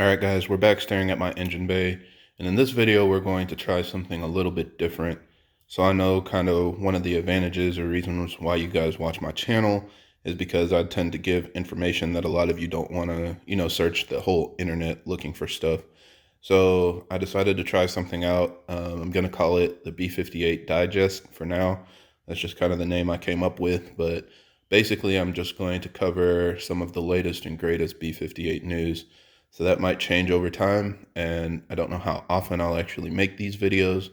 Alright guys, we're back staring at my engine bay, and in this video we're going to try something a little bit different. So I know kind of one of the advantages or reasons why you guys watch my channel is because I tend to give information that a lot of you don't want to, search the whole internet looking for stuff. So I decided to try something out. I'm going to call it the B58 Digest for now. That's just kind of the name I came up with, but basically I'm just going to cover some of the latest and greatest B58 news. So that might change over time, and I don't know how often I'll actually make these videos,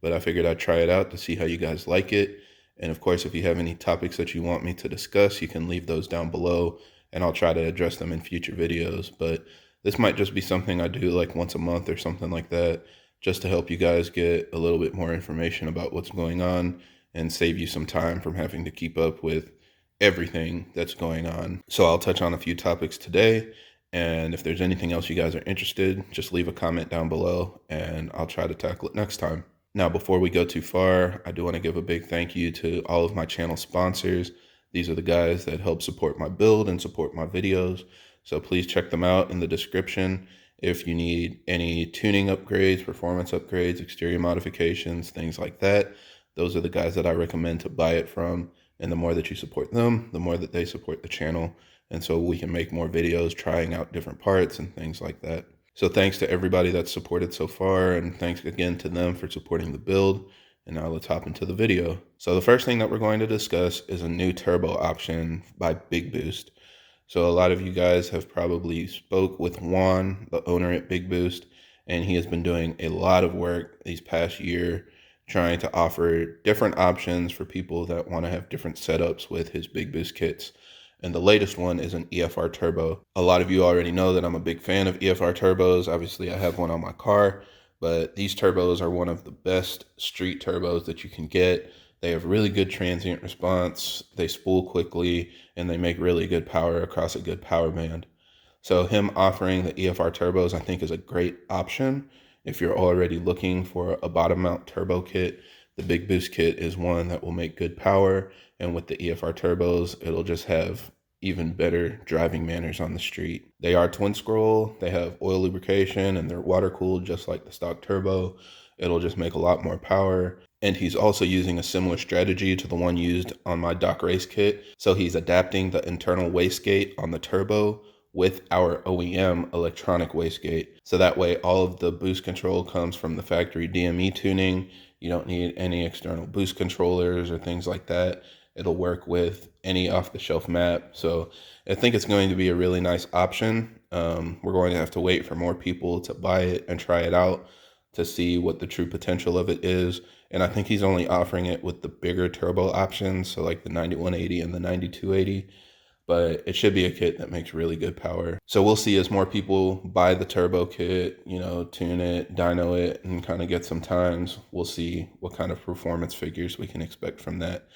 but I figured I'd try it out to see how you guys like it. And of course, if you have any topics that you want me to discuss, you can leave those down below, and I'll try to address them in future videos. But this might just be something I do like once a month or something like that, just to help you guys get a little bit more information about what's going on and save you some time from having to keep up with everything that's going on. So I'll touch on a few topics today. And if there's anything else you guys are interested, just leave a comment down below and I'll try to tackle it next time. Now, before we go too far, I do want to give a big thank you to all of my channel sponsors. These are the guys that help support my build and support my videos. So please check them out in the description. If you need any tuning upgrades, performance upgrades, exterior modifications, things like that, those are the guys that I recommend to buy it from. And the more that you support them, the more that they support the channel. And so we can make more videos trying out different parts and things like that. So thanks to everybody that's supported so far, and thanks again to them for supporting the build. And now let's hop into the video. So the first thing that we're going to discuss is a new turbo option by Big Boost. So a lot of you guys have probably spoke with Juan, the owner at Big Boost, and he has been doing a lot of work these past year trying to offer different options for people that want to have different setups with his Big Boost kits. And the latest one is an EFR Turbo. A lot of you already know that I'm a big fan of EFR Turbos. Obviously, I have one on my car, but these turbos are one of the best street turbos that you can get. They have really good transient response, they spool quickly, and they make really good power across a good power band. So him offering the EFR Turbos, I think, is a great option. If you're already looking for a bottom mount turbo kit, the Big Boost kit is one that will make good power. And with the EFR Turbos, it'll just have even better driving manners on the street. They are twin scroll, they have oil lubrication, and they're water cooled just like the stock turbo. It'll just make a lot more power. And he's also using a similar strategy to the one used on my DOCRace kit. So he's adapting the internal wastegate on the turbo with our OEM electronic wastegate. So that way all of the boost control comes from the factory DME tuning. You don't need any external boost controllers or things like that. It'll work with any off-the-shelf map. So I think it's going to be a really nice option. We're going to have to wait for more people to buy it and try it out to see what the true potential of it is. And I think he's only offering it with the bigger turbo options, so like the 9180 and the 9280. But it should be a kit that makes really good power. So we'll see as more people buy the turbo kit, tune it, dyno it, and kind of get some times. We'll see what kind of performance figures we can expect from that.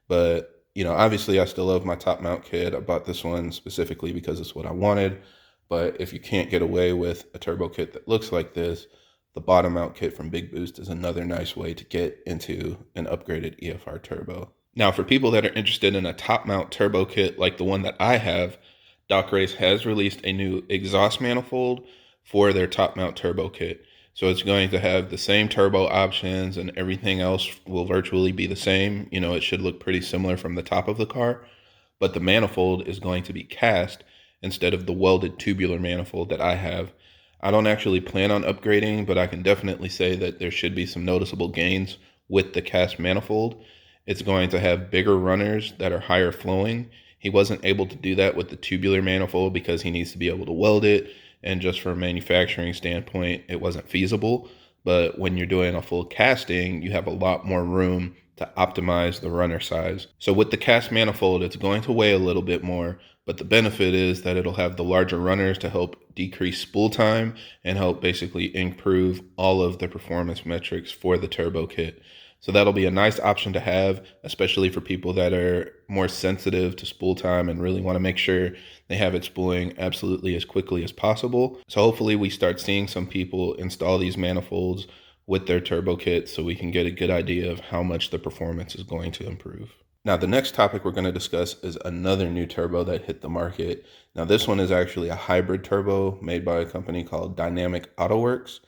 But, obviously I still love my top mount kit. I bought this one specifically because it's what I wanted. But if you can't get away with a turbo kit that looks like this, the bottom mount kit from Big Boost is another nice way to get into an upgraded EFR turbo. Now, for people that are interested in a top mount turbo kit like the one that I have, DOCRace has released a new exhaust manifold for their top mount turbo kit. So it's going to have the same turbo options and everything else will virtually be the same. It should look pretty similar from the top of the car, but the manifold is going to be cast instead of the welded tubular manifold that I have. I don't actually plan on upgrading, but I can definitely say that there should be some noticeable gains with the cast manifold. It's going to have bigger runners that are higher flowing. He wasn't able to do that with the tubular manifold because he needs to be able to weld it. And just from a manufacturing standpoint, it wasn't feasible. But when you're doing a full casting, you have a lot more room to optimize the runner size. So with the cast manifold, it's going to weigh a little bit more, but the benefit is that it'll have the larger runners to help decrease spool time and help basically improve all of the performance metrics for the turbo kit. So that'll be a nice option to have, especially for people that are more sensitive to spool time and really want to make sure they have it spooling absolutely as quickly as possible. So hopefully we start seeing some people install these manifolds with their turbo kits so we can get a good idea of how much the performance is going to improve. Now, the next topic we're going to discuss is another new turbo that hit the market. Now, this one is actually a hybrid turbo made by a company called Dynamic AutoWorks,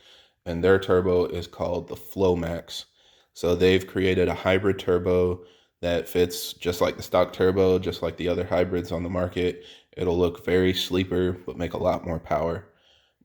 and their turbo is called the FlowMax. So they've created a hybrid turbo that fits just like the stock turbo, just like the other hybrids on the market. It'll look very sleeper, but make a lot more power.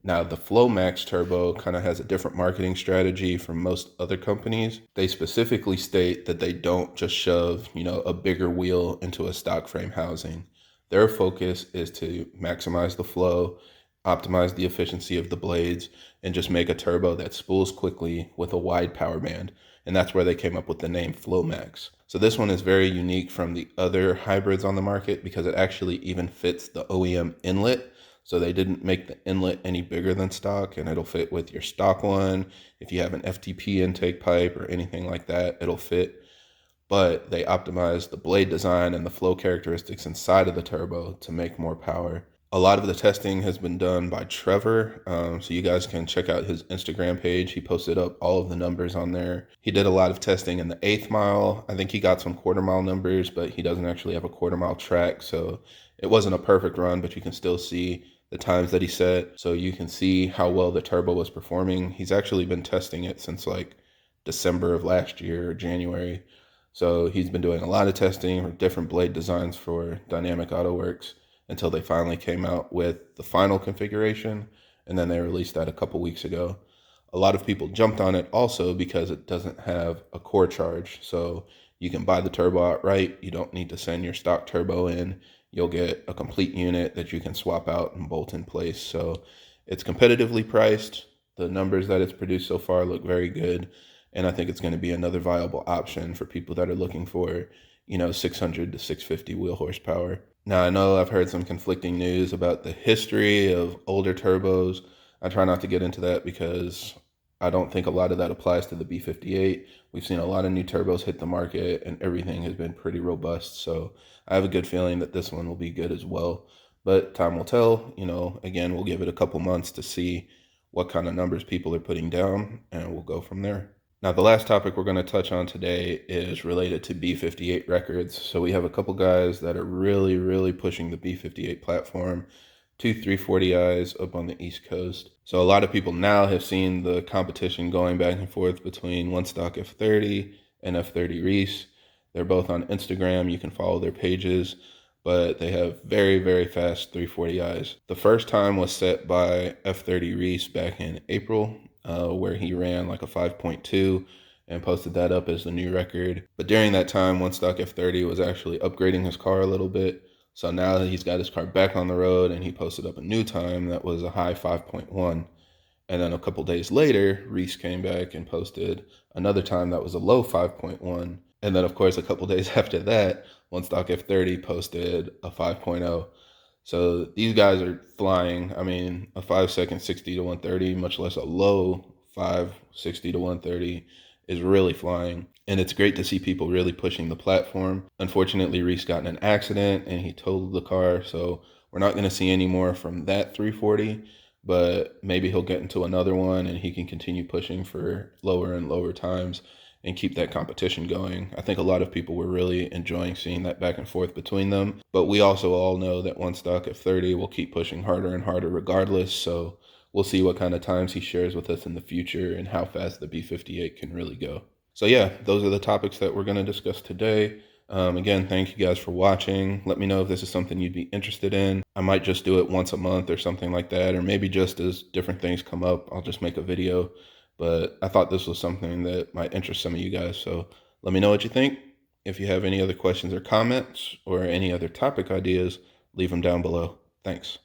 Now, the FlowMax Turbo kind of has a different marketing strategy from most other companies. They specifically state that they don't just shove, a bigger wheel into a stock frame housing. Their focus is to maximize the flow, optimize the efficiency of the blades, and just make a turbo that spools quickly with a wide power band. And that's where they came up with the name FlowMax. So this one is very unique from the other hybrids on the market because it actually even fits the OEM inlet. So they didn't make the inlet any bigger than stock, and it'll fit with your stock one. If you have an FTP intake pipe or anything like that, it'll fit. But they optimized the blade design and the flow characteristics inside of the turbo to make more power. A lot of the testing has been done by Trevor, so you guys can check out his Instagram page. He posted up all of the numbers on there. He did a lot of testing in the 1/8 mile. I think he got some 1/4 mile numbers, but he doesn't actually have a 1/4 mile track, so it wasn't a perfect run, but you can still see the times that he set, so you can see how well the turbo was performing. He's actually been testing it since like December of last year or January. So he's been doing a lot of testing for different blade designs for Dynamic AutoWorks until they finally came out with the final configuration, and then they released that a couple weeks ago. A lot of people jumped on it also because it doesn't have a core charge. So you can buy the turbo outright. You don't need to send your stock turbo in. You'll get a complete unit that you can swap out and bolt in place. So it's competitively priced. The numbers that it's produced so far look very good. And I think it's going to be another viable option for people that are looking for, 600 to 650 wheel horsepower. Now, I know I've heard some conflicting news about the history of older turbos. I try not to get into that because I don't think a lot of that applies to the B58. We've seen a lot of new turbos hit the market and everything has been pretty robust. So I have a good feeling that this one will be good as well. But time will tell. Again, we'll give it a couple months to see what kind of numbers people are putting down, and we'll go from there. Now, the last topic we're going to touch on today is related to B58 records. So we have a couple guys that are really, really pushing the B58 platform, 2 340Is up on the East Coast. So a lot of people now have seen the competition going back and forth between 1StockF30 and F30Reese. They're both on Instagram. You can follow their pages, but they have very, very fast 340Is. The first time was set by F30Reese back in April, where he ran like a 5.2 and posted that up as the new record. But during that time, 1StockF30 was actually upgrading his car a little bit. So now that he's got his car back on the road, and he posted up a new time that was a high 5.1. And then a couple days later, Reese came back and posted another time that was a low 5.1. And then, of course, a couple days after that, 1StockF30 posted a 5.0. So these guys are flying. I mean, a 5-second 60 to 130, much less a low 560 to 130, is really flying. And it's great to see people really pushing the platform. Unfortunately, Reese got in an accident and he totaled the car. So we're not going to see any more from that 340, but maybe he'll get into another one and he can continue pushing for lower and lower times and keep that competition going. I think a lot of people were really enjoying seeing that back and forth between them. But we also all know that 1StockF30 will keep pushing harder and harder regardless. So we'll see what kind of times he shares with us in the future and how fast the B58 can really go. So yeah, those are the topics that we're going to discuss today. Again, thank you guys for watching. Let me know if this is something you'd be interested in. I might just do it once a month or something like that, or maybe just as different things come up, I'll just make a video. But I thought this was something that might interest some of you guys. So let me know what you think. If you have any other questions or comments or any other topic ideas, leave them down below. Thanks.